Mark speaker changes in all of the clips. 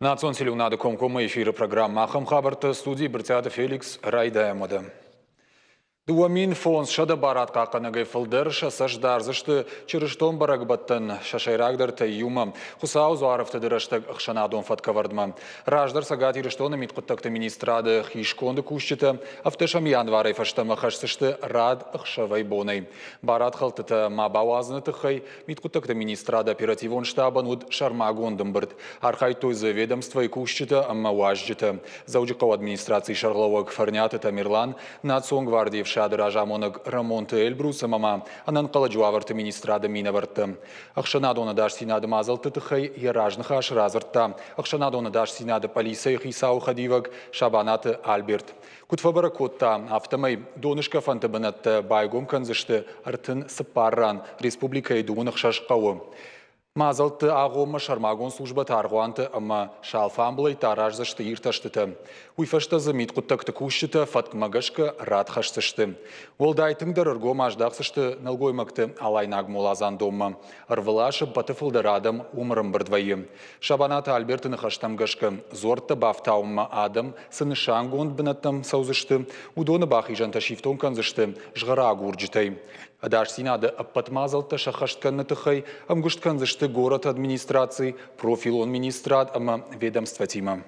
Speaker 1: Nациon Silunada Komkoma эфира программа Ахам Хабарта студии Бртята Феликс Райдаемода. Дуамин фонс шада барат қақанагай фылдыр шасаш дарзышты чырыштон барагбаттан шашайрагдар тайюма хусауз арыфты дырыштык ықшанадон фаткавардма. Раждар сагат ирыштона митқыттакты министрады хишконды кушчыты автышам январай фаштама хашсышты рад ықшавай бонай. Барат халтыты мабауазны тыхай митқыттакты министрады оперативон штабан уд шармагондым бырд. Архай той заведомства и кушчыты амма важжыты. Зауджикау администрации шарловок фарняты Тамирлан Национ гвардиев Шадыража моног ремонты Эльбруса мама, анан каладжуаварты министрада минаварты. Ахшанадона даш синады мазалты тыхай яражныха ашразыртта. Ахшанадона даш синады полисай хисау хадиваг Шабанаты Альберт. Кутфабара котта автомай донышка фантабанатты байгом канзышты артын сыпарран республика идуынық шашқауы. Мазалты ағомы шармагон служба тарғуанты, ама шалфамбылай таражзышты ирташтыты. Уйфашта замит құттақты күшіті фаткмагашка рад хаштышты. Олдайтыңдар ұргом аждақсышты налгоймақты алайнаг молазан домма. Арвылашы батыфылдарадым умырым бірдвайы. Шабанаты Альбертыны хаштамгашка зорты бафтауымма адам сыны шангонд бінаттым саузышты. Удоны бақи жанта шифтон канзышты жғыра агурджитай. Адаш синады аппатмазалты шахаштканны тыхай амгуштканзышты город администрации, профилон министрат, ама ведомства тима.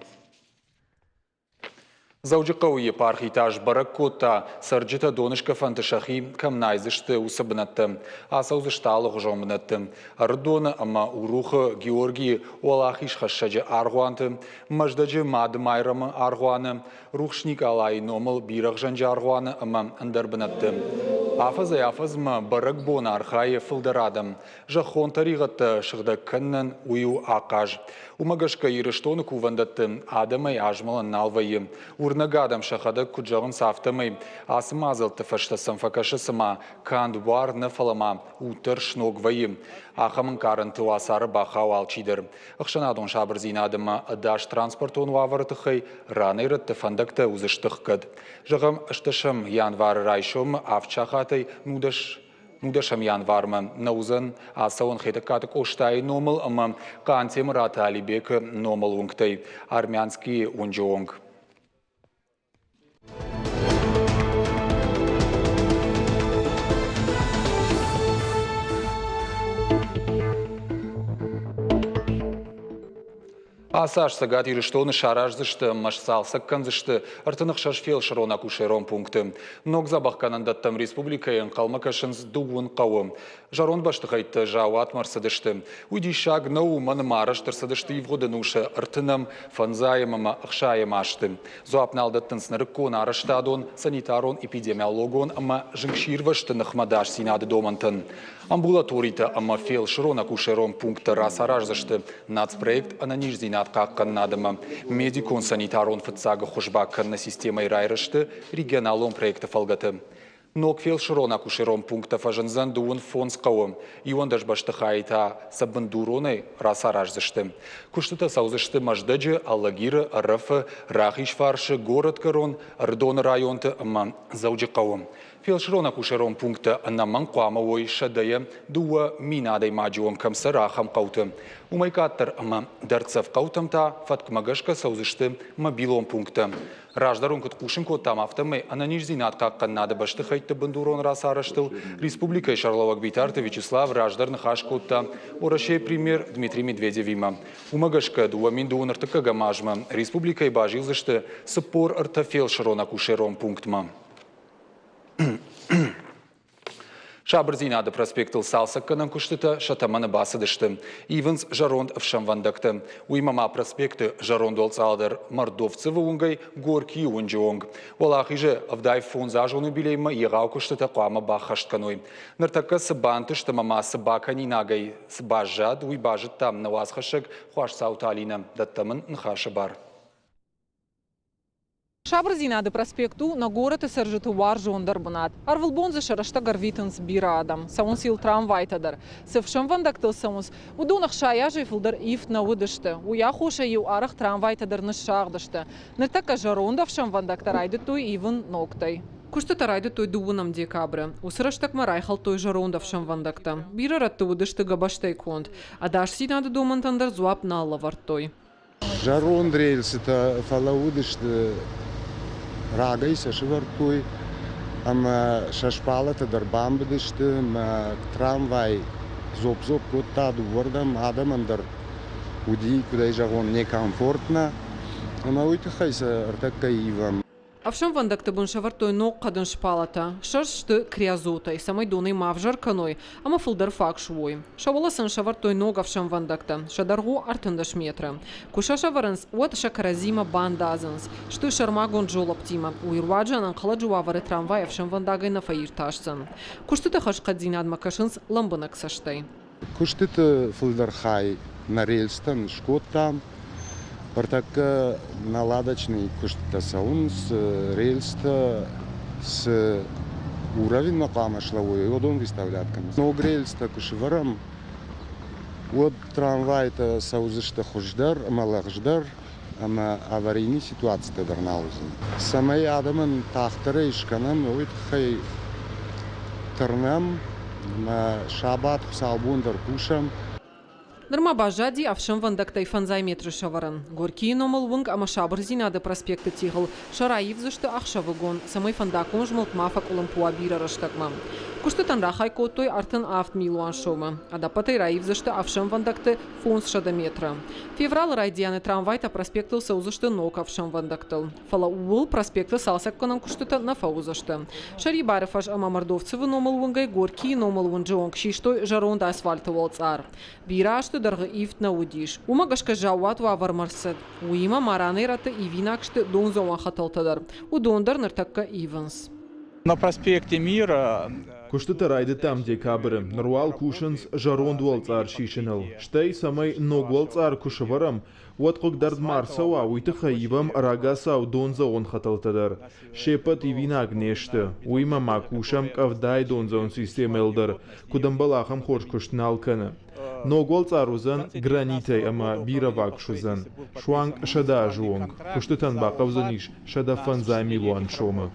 Speaker 1: Зауджикау епархи таж баракота сарджита донышка фанташахи камнайзышты усабнатты, асаузышталық жомбнатты. Ардона ама уруха Георгий Олахиш хашаджы аргуанты, маждаджы мады майрамы аргуаны, рухшник алай номыл бирах жанжы аргуаны ама андарбнатты. Афазма барак бон архае фылдарадам. Жахон таригатты шыгда кыннан ую ақаж. Умагашка ирыштоны кувандатты адамай ажмалан налвайы. Урнагадам шахада куджағын сафтамай. Асым азалты фаштасым факашысыма. Канд бар нафалама. Утыр шногвайы. Ахамын карынты уасары бахау алчидыр. Ақшанадон шабыр зинадыма адаш транспортон вавартықай раны рытты фандакты узыштыққыд. Жағым ыштышым январы райшым авчахатай нудашам январмы наузын асауын хетакатык оштай номыл ама кантем рата алибек номыл уңктай армянский унжоңг. Асаш сагат ирыштоны шаражзышты, машсалсак канзышты, артынық шашфел шырона кушерон пункты. Ног забаққанандаттам республикайын қалмакашынз дуын қауым. Жарон баштықайтты жауат марсадышты. Уйди шаг нау маны мараштырсадышты евғодынушы артынам фанзайымыма ақшайым ашты. Зуапналдаттын снырық кон араштадон, санитарон, эпидемиологон, ама жыңширвашты нахмадаш синады домантын. Амбулаторита ама фел шырона кушерон пункты расаражзышты. Нацпроект ананиш зинат қаққан надыма. Медикон санитарон фытсағы хұшбаққанна системай райрышты регионалон проекты фалгаты. Нокфел шырона кушерон пункта фажынзан дуын фонс қауым. Иондаш баштықайта сабындуронай расаражзышты. Куштыта саузышты маждаджы аллагиры арыфы рахиш фаршы город корон ардон районты ама зауджы қауым. Фелшрона кушерон пункта наман қуамавой шадая дуа минадай маджуам камса рахам қауты. Умайкаттар ама дарцав қаутамта фаткмагашка саузышты мобилон пункта. Раждарон кыткушын коттам автомай ананиш зинат қаққан нады башты хайтты бандурон расарыштыл. Республика Шарловак Битарты Вячеслав Раждар нахаш котта. Орашей премьер Дмитрий Медведевима. Умагашка дуа миндуын артыка гамажма. Республика и бажилзышты сыпор арта фелшрона кушерон пунктма. Шабырзинады проспектыл салсакканын күштіті шатаманы басыдышты. Ивенс жаронд авшамвандакты. Уймама проспекты жаронд олцалдар мордовцевы уңгай горки уңжы оңг. Олақ иже авдай фон зажону билейма еғау күштіті қуама бақаштканой. Ныртакка сыбантышты мама сыбакани нагай сыбажад уйбажыт там навазхашык хуаш сауталина даттамын нхашы бар.
Speaker 2: Шабырзинады проспекту на город и сержиту варжондар бунат. Арвылбонзы шарашта гарвитынс бирадам. Саунс ил трамвайтадар. Севшым вандактыл саунс. Удунах шаяжы фылдар ифт на выдышты. Уяхуша ю арах трамвайтадар нышағдышты. Ныртака жарондавшым вандактарайды той ивын ноктай. Кушты тарайды той дуынам декабры. Усыраштак марайхал той жарондавшым вандакта. Бира ратты выдышты габаштай конт. Адаш синады домантандар зуап налла вартой.
Speaker 3: Жарон рельсы-то фалаудышты рагайся швартуй, ама шашпалата дарбамбдышты, ма трамвай зоп-зоп котта дувордам адамандар уди, куда жарон некомфортно, ама уйтахайся артакка ивам.
Speaker 2: Авшам вандакты бун шавартой ног кадын шпалата, шашты криазотай, самой доной мавжар каной, ама фулдар фак швой. Шаваласан шавартой ног авшам вандакта, шадаргу артындаш метра. Куша шаваранс уат шакаразима бандазанс, что шармагон джолаптима, уирваджанан каладжуавары трамвай авшам вандагай на фаирташсан. Куштыта хашкадзинад макашынс ламбанак саштай.
Speaker 3: Куштыта фулдархай на рельстан шкоттам, Партака наладочный куштта саун с рельста с уровень макама шлавой, и вот он выставляет конец. Но рельста кушеварам, вот трамвай-то саузышта хуждар, малахждар, ама аварийный ситуация дарнаузен. Самай адамын тахтары ишканам, ойт хай тарнам, шабат псалбундар кушам,
Speaker 2: Норма бажади авшам вандактай фанзай метры шаваран. Горький номал вунг ама шабр зинада проспекта тигл. Шараив зашты ахша вагон. Самай фандакон жмалт мафак улампуа бира раштакма. Куштытан рахай коттой артын авт милуан шома. Адапатай раив зашты авшам вандакты фонс шада метра. Феврал райдианы трамвайта проспектыл саузашты ног авшам вандактыл. Фала уул проспекта салсакканан куштыта на фаузашты. Шари барыфаш ама мордовцевы номал вунгай горький номал вунджонг шиштой жаронда асфальты волцар. Бира дарга ифт на удиш. Умагашка жауат ва вармарсет. Уима маранерата и винакшты донзоан хаталтадар. У дондар нартакка иванс.
Speaker 4: На проспекте Мира
Speaker 5: Куштыта райды там декабры. Наруал кушанс жарон дуалцар шишинал. Штай самай ногуалцар кушаварам. Уаткок дардмар сауа уйтыха ивам рагасау донза он хаталтадар. Шепат и винаг нешты. Уима макушам кавдай донза он системелдар. Кудамбалахам хош куштналкана. Ногуалцар узан гранитай ама биравак шузан. Шуанг шада жуонг. Куштытан бақавзаниш шада фанзай милуан шома.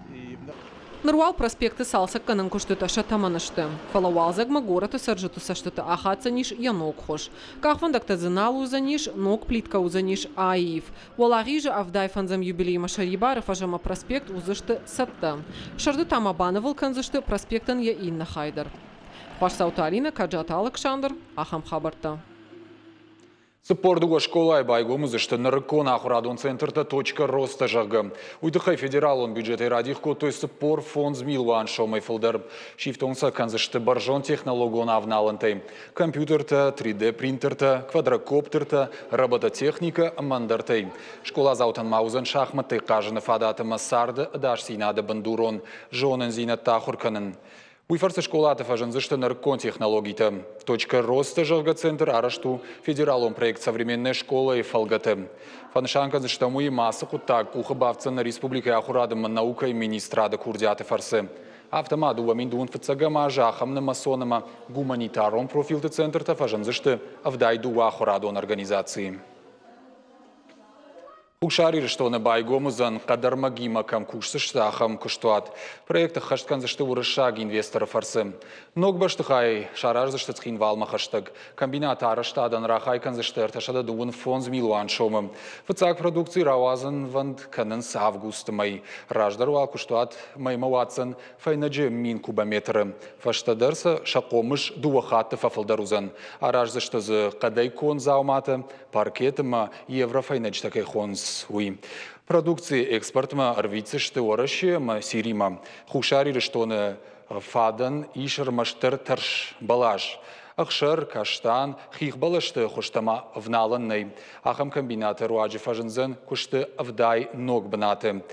Speaker 2: Наруал проспекты салсакканан куштыта шатаманышты. Фалауалзагма гората саржату саштыта ахатсаниш янок хош. Кахвандакта зынал узаниш, ног плитка узаниш аив. Уалагижа авдай фанзам юбилейма шарибара фажама проспект узышты сатта. Шарды тама банавал канзышты проспектан я инна хайдар. Пашсауталина Каджата Александр, Ахам Хабарта.
Speaker 1: Спордуга школа байгомыз ішті нырыкон ахурадон центрта точка роста жағы. Уйдықай федералон бюджеты радихко той спор фонд змилуан шомай фылдар. Шифтонса канзышты баржон технологон авналантай. Компьютерта, 3D принтерта, квадрокоптерта, робототехника мандартай. Школа заутан маузан шахматы кажыны фадаты масарды даш синады бандурон. Жонын зинат тахурканын. Уйфарсы школаты фажынзышты ныркон технологита. Точка роста жағы центр арашту федералон проект современная школа и фалгаты. Фаншанка зыштаму и масы куттак кухабавца на республике ахурадым наука и министрады курдяты фарсы. Автомаду ваминдун фацагама жахам на масонама гуманитарон профилты центрта фажынзышты авдайду ахурадон организации. Кушари что на байгомузан кадармагима кам кушсыштахам куштуат. Проекта хашткан зашты урышаг инвестора фарсы. Ногбаштыхай шараж зашты цхин валма хаштаг. Комбинат араштадан рахай кан зашты арташада дуын фонз милуан шомым. Фацак продукции равазан ванд канынс август май. Раждарвал куштуат маймаватсан файнаджи мин кубометры. Фаштадарса шакомыш дуахаты фафалдарузан. Араж зашты зы кадай кон зауматы паркетыма евро файнадж такай хонз. Продукции экспортма рвицышты ораши сирима. Хушари что фадан ишер маштер тарш балаш. Ахшар каштан хих балашты хуштама вналанный. Ахам комбинаты руаджи фажензен кушты авдай ног бнаты.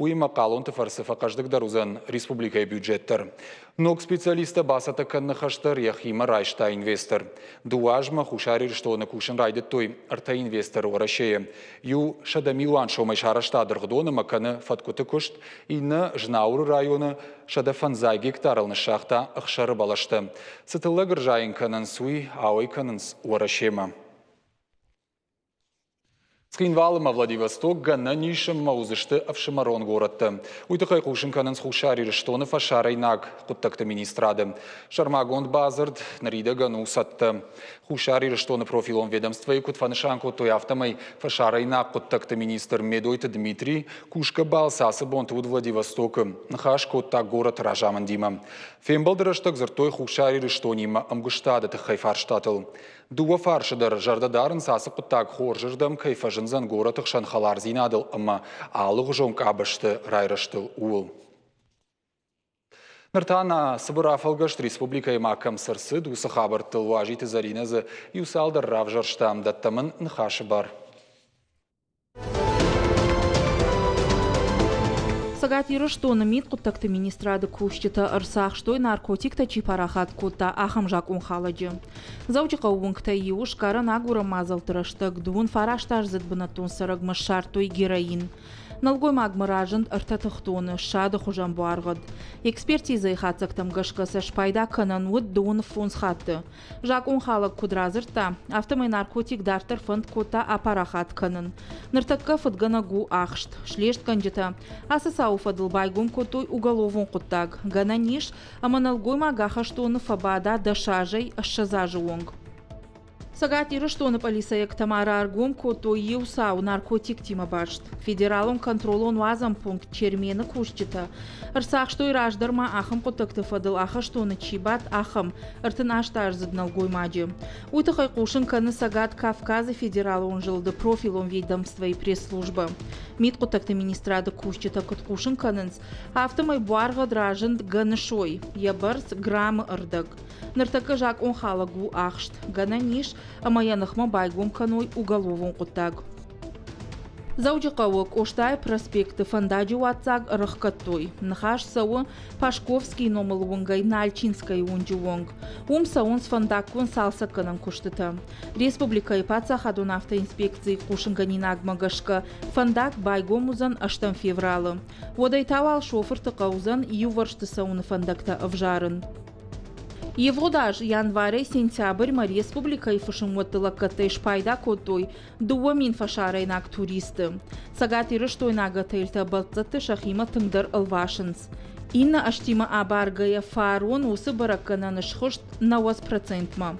Speaker 1: Уима калонты фарсыфа каждых дарузан республикой бюджеттер. Ног специалиста басата каннахаштар яхима райшта инвестор. Дуажма хушари что на кушен райдет той арта инвестор орашее. Ю шадамилуан шомай шарашта дыргдона маканы фаткуты кушт и на жнауру района шада фанзай гектарал на шахта ахшары балашты. Сытылы гыржайын канан суй, ауй кананс орашема. Скинвалыма Владивосток гана нишем маузышты авшимарон городты. Уйтықай қушынканын схушари рештоны фашарайнак құттақты министрады. Шармагонд базырд нарида гану сатты. Хушари рештоны профилон ведомства и кутфанышанко той автомай фашарайнак құттақты министр Медойты Дмитрий кушка балсасы бонтуд Владивостока. Нахаш құттак город ражаман дима. Фембалдырыштак зыртой хушари рештонима амгыштады тықай фарштатыл. Дуа фаршыдар жардадарын сасы құттак хоржырдам кайфажынзан город ұқшан халар зинадыл ама алық жонк абышты райраштыл уыл. Ныртана Сыбыр Афалгашт Республика Имакам Сырсы дусы хабырттыл важиты зариназы юсалдар равжарштам даттамын нхашы бар.
Speaker 6: Сагат ирыштоны мит құттақты министрады күштіті ұрсақ штой наркотикта чипарахат кутта ахамжак унхаладжы. Заучықа уынкта еуш карын агура мазалтырыштық дуын фараштар зыдбынатун сырыгмыш шартой героин. Налгой магмыражынд ыртатықтоны шады хужан буарғыд. Экспертиза ихатсақтым гышқысы шпайда кынан уд дуын фунс хатты. Жак унхалық кудразырта автомай наркотик дартыр фонд кота апарахат кынан. Ныртакка фыдгана гу ахшт. Шлешт канджита. Асысау фадылбай гум котой уголовун куттаг. Гана ниш, ама налгой магахаштоны фабада дашажай ашшазажы онг. Сагат ирыштоны полисаяк Тамара Аргум кото еусау наркотик тима башт. Федералон контролон вазам пункт чермені кушчита. Ырсақ штой раждарма ахым құттықты фадыл аха штоны чибат ахым ыртын аштар зыднал гоймаджи. Уйтықай қушын каны Сагат Кавказы федералон жылды профилон ведомства и пресс-служба. Мит құттықты министрады кушчита кыт қушын канынс автомай буарға дражынд ганышой. Ябырс граммы ырдык. Ныртакы жак он халагу ахшт. Гана ниш амаянахма байгом каной уголовон құттаг. Заудиқауық Оштай проспекты фандаджи уатсаг рахкаттой. Нахаш сауы Пашковский номыл унгай Нальчинскай унджи унг. Сауын с фандаквын салса кынан куштыта. Республика и пацахадун автоинспекции кушынганинаг магашка фандак байгомузан аштан февралы. Водайтавал шофер тықаузан юваршты сауны фандакта авжарын. Евродаж январь-сентябрь ма республика и фашимуаттыла катай шпайда котой дуамин фашарайнак туристы. Сагат ирыштой нагатайльта балтзаты шахима тыңдар алвашынс. Инна аштима абаргая фарон усы баракана нышхышт на 8% ма.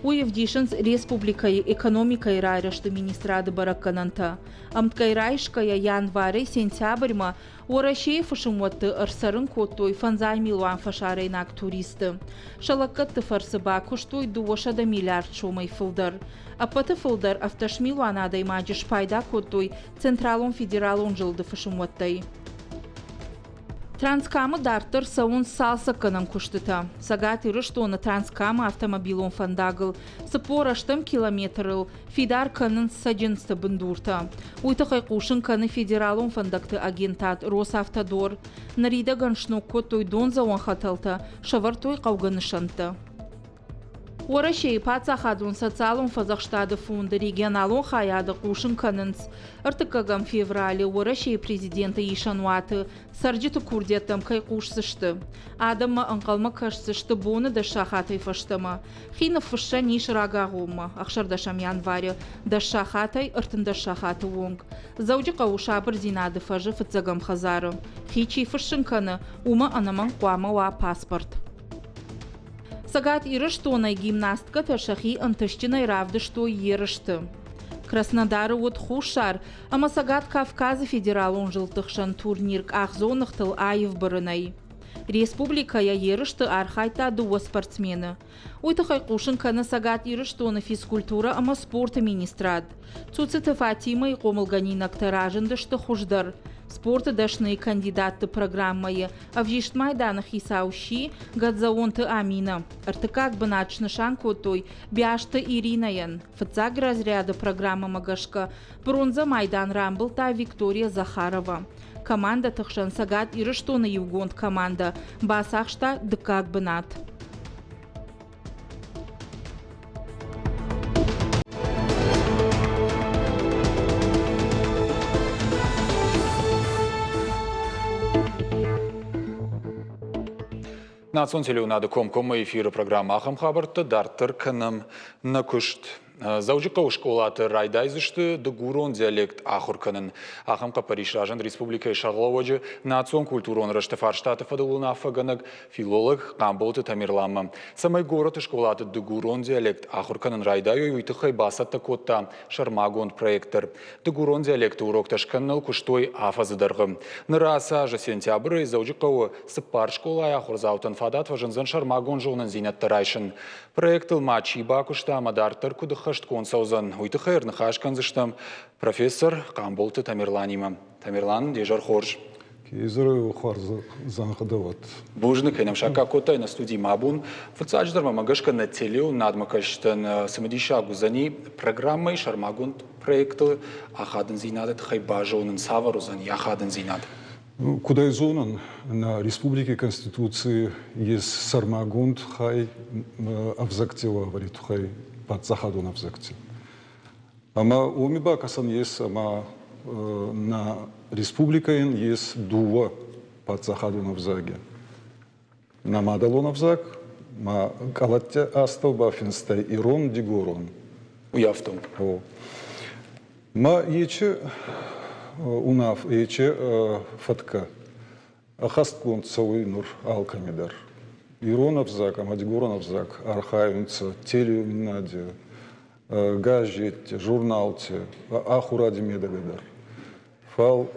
Speaker 6: Уевдишынс республика и экономика и райрашты министрады баракананта. Амткайрайшкая январь-сентябрь ма Орашей фашимуатты ырсарын котой фанзай милуан фашарайнак туристы. Шалакатты фарсыба куштой дуошада миллиард шумай фылдар. Апаты фылдар автошмилуан адай маджи шпайда котой централон федералон жылды фашимуаттай. Транскамы дартыр сауын салса кынан куштыта. Сагат ирыштоны транскамы автомобилон фандагыл. Сыпораштым километрыл фидар кынан саджинсты бындурта. Уйтықай қушын каны федералон фандакты агентат Росавтодор. Нарида ганшно котой дон зауан хаталта, шавартой қауғанышанты. Орашей пацахадун социалон фазахштады фунды регионалон хаяды қушын канынс. Артыкагам феврале Орашей президенты Ишануаты сарджиты курдеттам кай қушсышты. Адамма аңқалма кашсышты боны да шахатай фаштыма. Хина фышша ниш рагағума. Ақшардашам январе да шахатай ыртын да шахаты онг. Зауджи қауышабыр зинады фажы фыцагам хазары. Хичи фышын каны ума анаман қуама ва паспорт. Сагат ирыштонай гимнастка ташахи антыштинай равды что ерышты. Краснодары от хушар, ама Сагат Кавказы федералон жылтықшан турнирк ахзонықтыл айыв бұрынай. Республика я ерышты архайта дуа спортсмены. Уйтықай қушын каны Сагат ирыштоны физкультура ама спорта министрад. Цуциты Фатима и қомылганинак таражындышты хуждар. Спорта дашные кандидаты программы, а в жишт майданах исаущи гадзаонты Амина. Артыкак бы начны шанкотой бяшта Иринаян. Фацаг разряда программа Магашка. Бронза майдан рамблта Виктория Захарова. Команда тахшан Сагат ирыштона Евгонд команда. Басахшта дыкак бы над.
Speaker 1: Национ телеунады комкома эфиры программа Ахам Хабарты дартыр кыным на күшт. Заужықау школаты райдайзышты дұғырон диалект ақырканын. Ақымқа Париж ражын республикай шағылауаджы национ культурон рашты фарштаты фадылын афаганыг филолог Қамболты Тамирламы. Самай город школаты дұғырон диалект ақырканын райдайы үйтіқай басатты котта шармагон проекттер. Дұғырон диалекті урокташқанныл күштой афазыдарғы. Ныраса жа сентябры заужықау сыппар школай ақырзаутын фадат важынзан шармагон жоғынан зинатты райшын. Проектыл матчи бакушта мадартыр кудыхашт консаузан. Уйты хайрны хашканзыштам профессор Қамболты Тамирланима. Тамирлан дежар хорж.
Speaker 7: Кезірі хорзы занғыдыват.
Speaker 1: Бужны кайнам шака котай на студии Мабун. Фацадждарма магашка на телеу надмакаштан самадиша гузани программой шармагунт проекты ахадын зинадат хайбажоунын саварузан яхадын зинад.
Speaker 7: Кудай зонан на Республике Конституции есть сармагунт хай авзактива варит хай под захаду на авзакте. Ама умиба касан есть ама на Республике есть дува под захаду на авзаге. На мадалон авзак ма калатте астал бафинстай ирон дигорон.
Speaker 1: Уявтом.
Speaker 7: Ма ече унав ече фатка. Ахасткун цауи нур алкамидар. Иронов зак, амадигоронов зак, архаевница, теленаде, газете, журналте, ахуради медагадар. Фал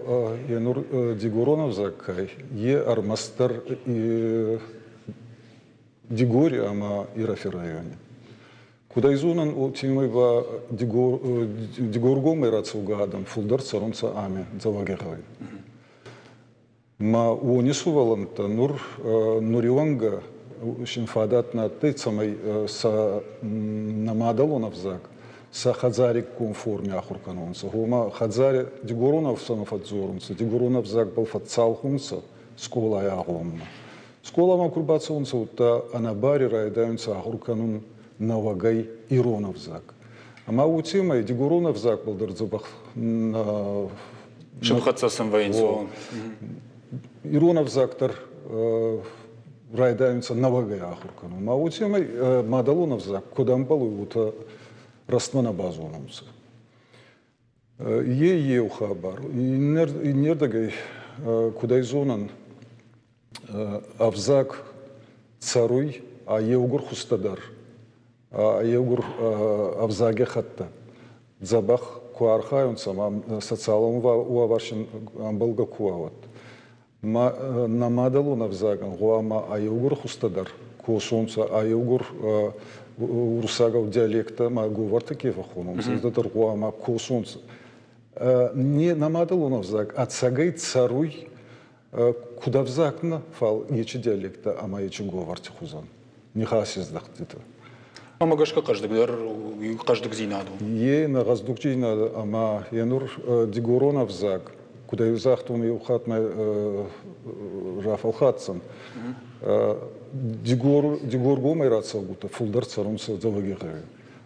Speaker 7: янур дигоронов закай, е армастер и дигори ама ирафи районе. Куда изунан у тимыва дигоргом ирацугадам фулдар царонца ами завагерой. Ма уонисуваланта нуриванга шинфадат на тыцамай са намадалонов зак са хазарик конформе ахурканонца. Гома хазари дигоронов самофадзорунца, дигоронов зак балфатцалхунца скола ягомна. Скола макурбацунца ута анабари райдаунца ахурканун навагай иронов зак. Ама утимай дигоронов зак балдырзабах на
Speaker 1: Шымхатса сымвайнзуон.
Speaker 7: Иронов зактар райдаются навагай ахуркану. Маутимай мадалонов зак кодампалу ута раствана базонумца. Е ухабар. И нердагай кудайзонан авзак царуй а еугур хустадар. А еугур авзаге хатта. Забах куархаюнца социалом уаваршин амбалга куават. На мадалонов заган гуама а еугур хустадар. Косунца а еугур урсагав диалекта ма говорта кефахунум. Сыздатар гуама косунца. Не на мадалонов заг, а цагай царуй куда взакна фал ечи диалекта, ама ечи говорти хузан. Не хасиздахтита.
Speaker 1: Ама гашка каждый зинаду.
Speaker 7: Е на газдукчи на ама янур дигоронов заг, куда взахтун и ухатма рафалхатсан. Дигор гомайратса гута фулдар царумса завагираю.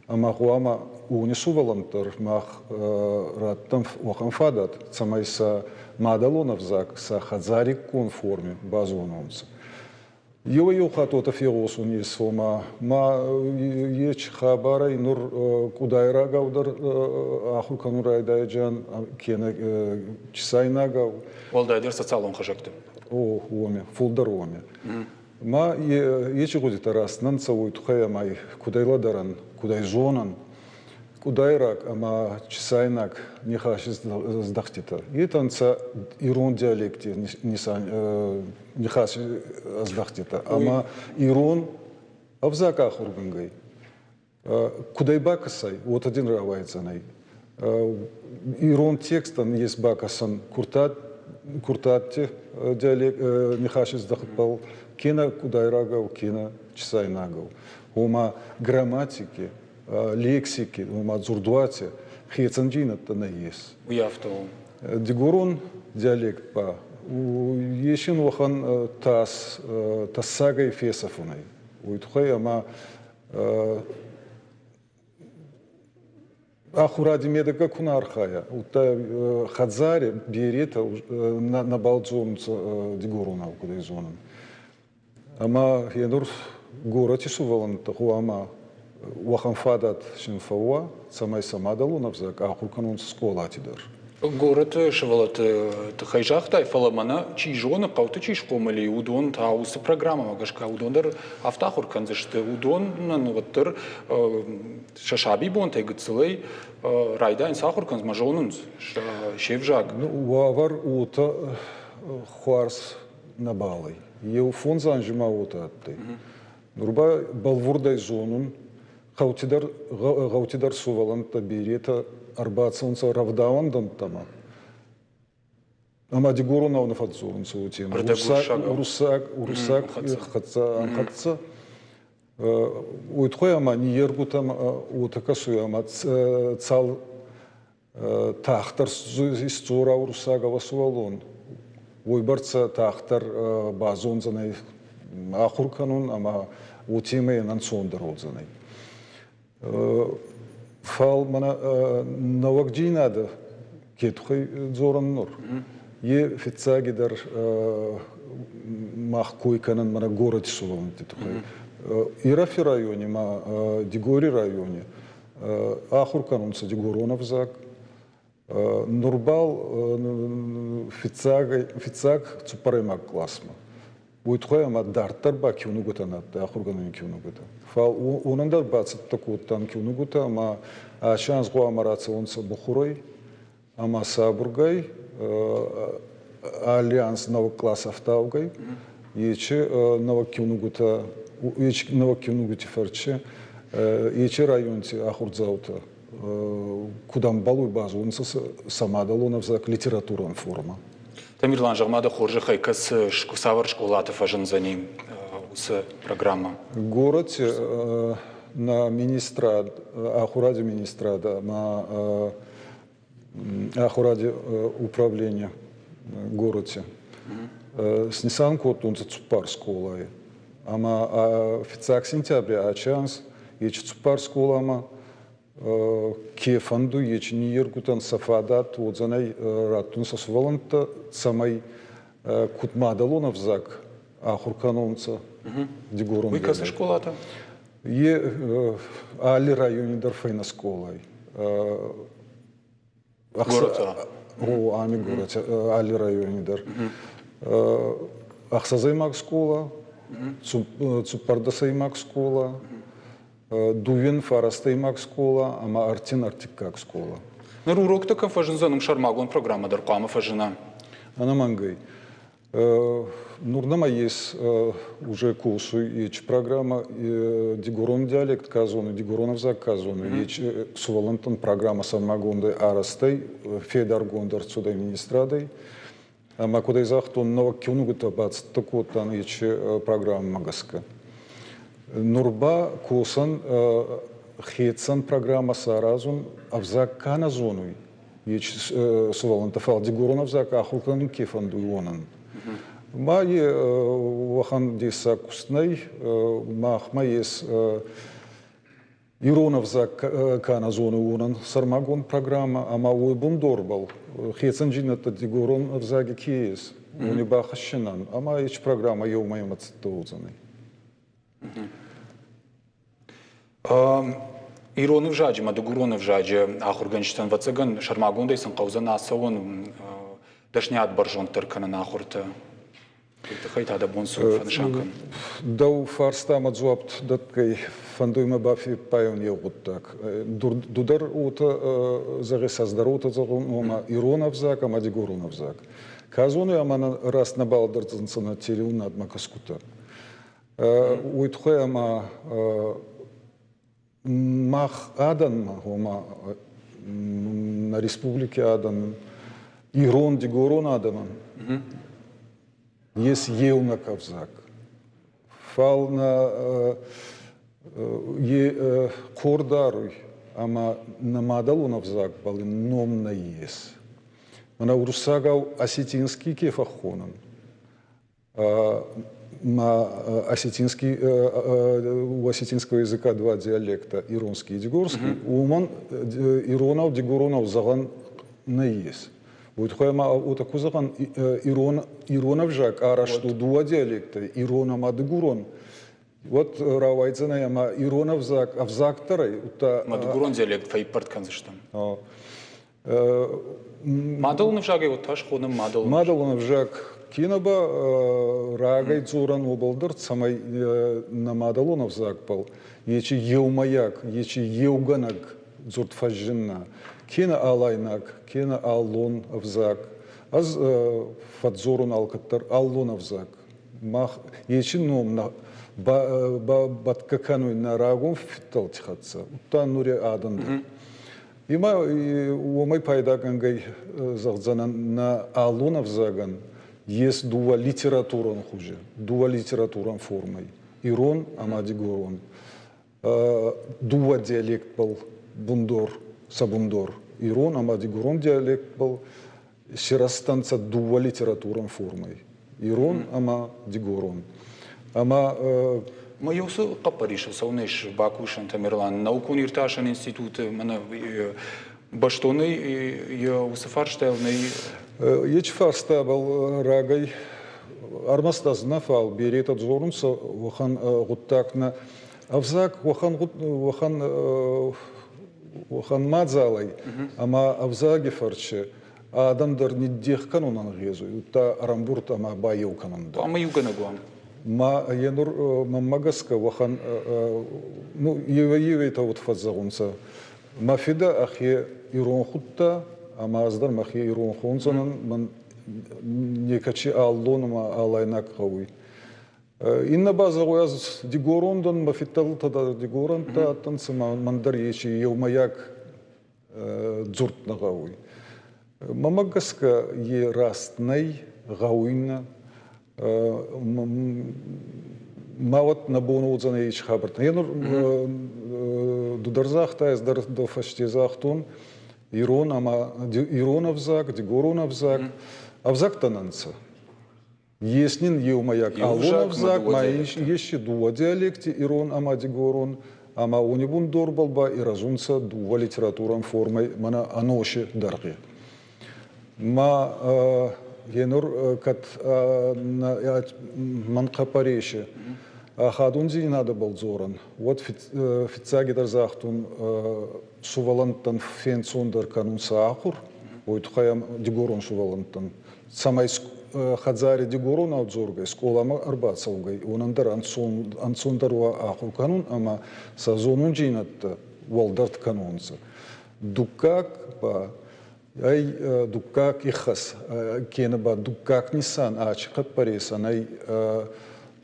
Speaker 7: Ама хуама унисувалантар мах раттам вахамфадат цамайса мадалонов зак са хазарик конформе базононца. Его хатота фиросун есома ма еч хабарай нур кудайра гаудар ахуркану райдайджан кена чисайнагау.
Speaker 1: Волдайдер социалон хажакты.
Speaker 7: О, оме, фулдар оме. Ма ечи гудита раснан цавой тухая май кудайладаран, кудайзонан, кудайрак, ама чисайнак не хаши сдахтита. И танца ирон диалекте не хаши сдахтита. Ама ирон авзака хургангай. Кудайбакасай, вот один равайцанай. Ирон текстан есть бакасан куртатте диалект не хаши сдахтал. Кена кудайрагау, кена чисайнагау. Ума грамматики, лексики, ума дзурдуате, хецанджина-то на есть.
Speaker 1: Уявтом.
Speaker 7: Дигурон диалект па. Ешин вохан тас сагай фесафунай. Уйтхай ама ахуради медака кунархая. Ута хадзари берета на балдзон дигурона кудайзоном. Ама янур город исувалан тахуама وخم فادات شنفوا سماي سمادلو نفزك آخر كانون سكولاتي در
Speaker 1: Город шевелот тхайжах тай фаламана чижона кауты чиж комали удон таус программа магашка удондар автахур канзышты удон нанваттыр шашаби бон тайгыцлый райда инсахур канз мажонунз шевжак.
Speaker 7: Ну вавар ута хуарс набалый. Ев фон занжима ута атты. Нурба балвурдай зонун гаутидар сувалан табирета арбацунца равдаундан тама. Ама дигуру на фатзурун саутин. Урусак хатца. Уйтхой ама ниергутам утакасу ама цал тахтар истора урусага васувалун. Уйбарца тахтар базунзанай ахурканун ама утиме нансондер олзанай. Фал мана навакджи надо кетхой зоран нур. Е фицаги дар махкой канан мана город сувалан титхой. Ирафи районе ма дигори районе ахур канунца дигоронов зак. Нурбал фицаг цупаремак классма. Уйтхой ама дартар ба кюнугута над ахур канун кюнугута. Фал унандар бацат такуттан кюнугута ама шанс го амарационца бухурой ама сабургай альянс новый класс автаугай ече новый кюнугута ече новый кюнугути ферче ече районти ахурдзаута кудам балуй базу унца самадалонов за литературон форма.
Speaker 1: Тамирлан жагмада хоржы хайкас савар школаты фажын за ним с программа.
Speaker 7: Город на министра ахуради министрада на ахуради управления городе с нисанку тунца цупар школой ама официак сентября ачанс ече цупар школама кефанду ече ниергутан сафадат отзанай раттун сосваланта самай кутмадалонов зак ахурканонца дигурун.
Speaker 1: Вы касы школата?
Speaker 7: Е али районе дарфейна школой.
Speaker 1: Города.
Speaker 7: О, ами город. Али районе дар. Ахсазаймак школа, Цупардасаймак школа, Дувин Фарастаймак школа, ама Артин Артикак школа.
Speaker 1: Нар урок такая фажын заным шармагон программа даркама фажына.
Speaker 7: Она мангай. Нурнама есть уже курсу и программа дигурон диалект казону, дигуронов зак казону, и сувалантон программа саммагонды арастай, федар гондар цудай министрадой, а макудай захтон новак кюнугута бац такотан и программа магаска. Нурба кусан хетсан программа саразун авзак кана зону, и сувалантафал дигуронов зак ахултан кефанду ионан. Май вахан диса кустней, махма есть Иронов за кана зону унан сармагон программа, а мауй бундорбал. Хецанджин это дигурон в заге киес, уни бахащинан, а ма ич программа ев моем отцетоузаны.
Speaker 1: Иронов жаджи, ма дигуронов жаджи, ахурганчтан вацаган шармагон дейсан каузан асаон дашнят баржон тыркана нахурта. Хайта бонсу фаншанкан.
Speaker 7: Дау фарста мадзуапт даткай фандуйма бафи пайон егут так. Дудар ута заге саздарута загума Иронов зак, ама дигуронов зак. Казону ама раз на балдарцанца на телеун над макаскута. Уитхой ама мах адан ама на республике адан Ирон дигурон адаман. Есть еуна кавзак. Фал на кордаруй, ама на мадалу навзак бали ном на ес. Мана урусагал осетинский кефахонан. У осетинского языка два диалекта, иронский и дигурский. Уман иронов, дигуронов заган на ес. Уитхойма утакузаган Иронов жак, а рашту дуа диалекта, Ирона мадыгурон. Вот равайцена яма Иронов зак, авзакторы, ута
Speaker 1: Мадугурон диалект файпарт канзыштам. Мадалунов жаге вот таш хоным мадалунов.
Speaker 7: Мадалунов жак киноба рагай цуран обалдыр, самай на Мадалунов зак пал. Ечи еумаяк, ечи еуганак зурт фажжинна. Кина алайнак, кина аллон авзак. Аз фадзорун алкаттар аллон авзак. Мах ечи номна баткакануй на рагун фиттал тихатса. Уттан нуре аданды. Има умай пайдагангай загзанан на аллон авзаган есть дуа литературан хуже, дуа литературан формой. Ирон амадигорон. Дуа диалект был бундор, сабундор. Ирон амадигорон диалект был сирастанца дуа литературан формой. Ирон амадигорон. Ама
Speaker 1: Мојосы капариша саунеш бакушан тамерлан наукун ирташан институт мана баштоны ја усафарштелны
Speaker 7: Еч фарстабал рагай армастаз нафал берет от зорунса вохан гуттакна авзак вохан мадзалай ама авзаги фарче адамдар ниддех канунан гезу та арамбурт ама байыл канунда
Speaker 1: ама югана гуам
Speaker 7: ма янур мамагаска вохан ну еве та вот фазагунса мафида ахе ирон хутта ама аздар махе ирон хунсанан ман некачи аллонма алайнак хауи инна база гояз дигорондан мафиттал тада дигорон та танцма мандар ечи евмаяк дзурт нагауи мамагаска е растнай гауина мават набону удзана ич хабарт янур дударзахта аздар до фаштезахтун Ирон, ама Ироновзак, Дигоровзак, авзак тананца. Еснин еумаяк Алоновзак, ма еще дуа диалекте Ирон, ама Дигорон, ама унибун дорбалба и разумца дуа литературам формой мана аноши дарги. Ма енур кат манкапареши. Хадунзи не надо был зоран. Вот фицаги дарзахтун сувалантан фенцундер канун саахур. Ой тухаям дигорон сувалантан. Самай хадзари дигорон аудзоргай. Сколама арбацалгай. Онандар ансундарва ахур канун, ама сазонун джинатта валдарт канунца. Дукак ба ай дукак ихас кена ба дукак нисан ачкат паресан ай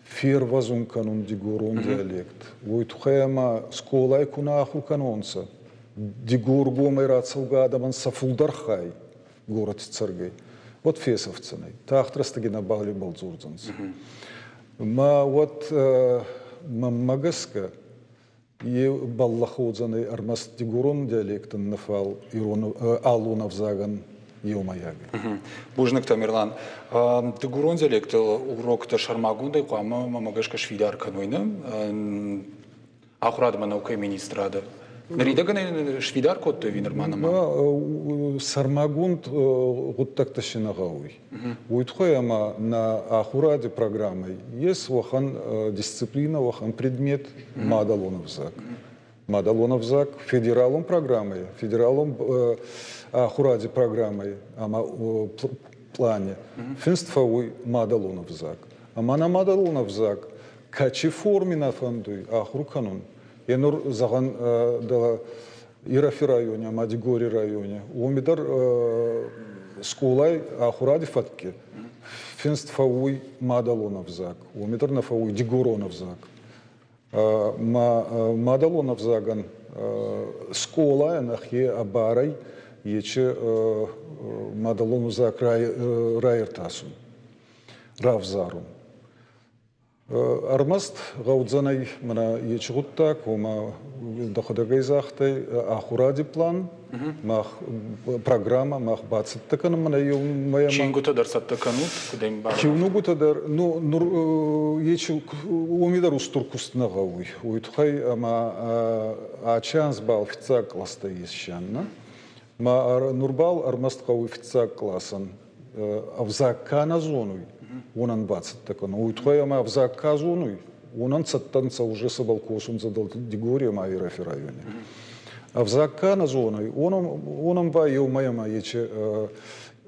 Speaker 7: фервазун канун дигорон диалект. Войтухаяма сколай кунаху канонца. Дигор гомай рацалгадаман сафулдархай город Царгай. Вот фесовцанай. Тахтрастаги набали балзурзанц. Ма вот мамагаска е баллахудзанай армас дигорон диалектан нафал алунов заган Еумаяги.
Speaker 1: Бужник Тамерлан. Дигурон диалект урок та шармагундай қама мамагашка швидар канойна. Ахурадма наукай министрада. Наридаган швидар котто винерманама.
Speaker 7: Сармагунд гуттакташина гауи. Уйтхояма на ахураде программой есть вохан дисциплина, вохан предмет Мадалоновзак. Мадалоновзак федералом программой, федералом ахураде программой, ама плане. Финствауй Мадалоновзак. Ама на Мадалоновзак качи форми на фандуй ахур канун. Енур заган да Ирафи районе, Мадигори районе. Умидар скулай ахураде фатки. Финствауй Мадалоновзак. Умидар нафауй Дигороновзак. Мадалоновзаган скола нахе абарай ече Мадалоновзак райертасун. Равзарун. Армаст гаудзанай мана ече гуттак, ома доходагай захтай ахуради план, мах программа, мах бацат такан мана моя.
Speaker 1: Чингута дарсат таканут, кудем бар.
Speaker 7: Чингута дар, ну нур ече умидар устуркустна гауй. Уйтхай ама ачанс бал официал класста ещанна. Ма нурбал армаст гауй официал классан. Авзакана зонуй. Онан бацат такан. Уйтхай ама авзакка зонуй. Онан цаттанца уже собалкосум задал дигория майрафи районе. А в закана зоной, онам ба еумаяма ече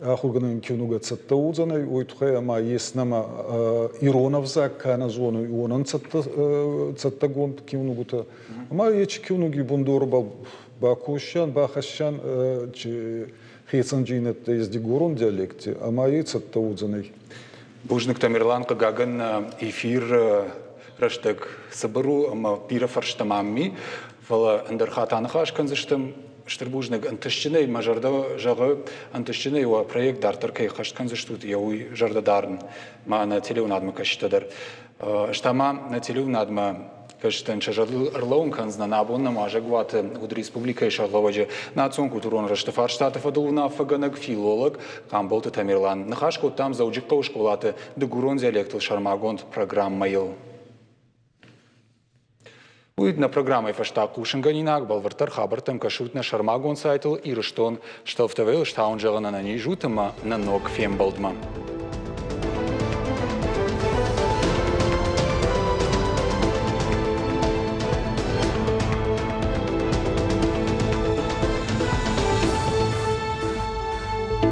Speaker 7: ахурганын кюнуга цаттаудзанай, ойтухая ма еснама иронов закана зоной, онан цаттагон кюнугута. Ма ече кюнуги бундор бакушан, бахашан, хейцан джинет из дигорон диалекте, а ма ече цаттаудзанай.
Speaker 1: Бужник Тамерлан Кагаган эфир раштык собору пира фарштамамми вала андерхатанхаш канзыштым штырбужник антышчиней мажарда жагы антышчиней ва проект дартаркай хаштканзыштут яуй жардадарн ма на телеунадма каштадар штама на телеунадма каштан чажадл ырлаун канзна набонна мажагват уд республика шарлаваджи национ культурон раштафар штатов адулна фаганак филолог Камболта Тамерлан нахашко там заужикка школаты дегурон диалектл шармагонд программа ил. Уйдна программой фашта кушинганинак балвартар хабартам кашутна шармагон сайтл и рыштон шталфтавел штаунжалана на ней жутама на ног фембалдма.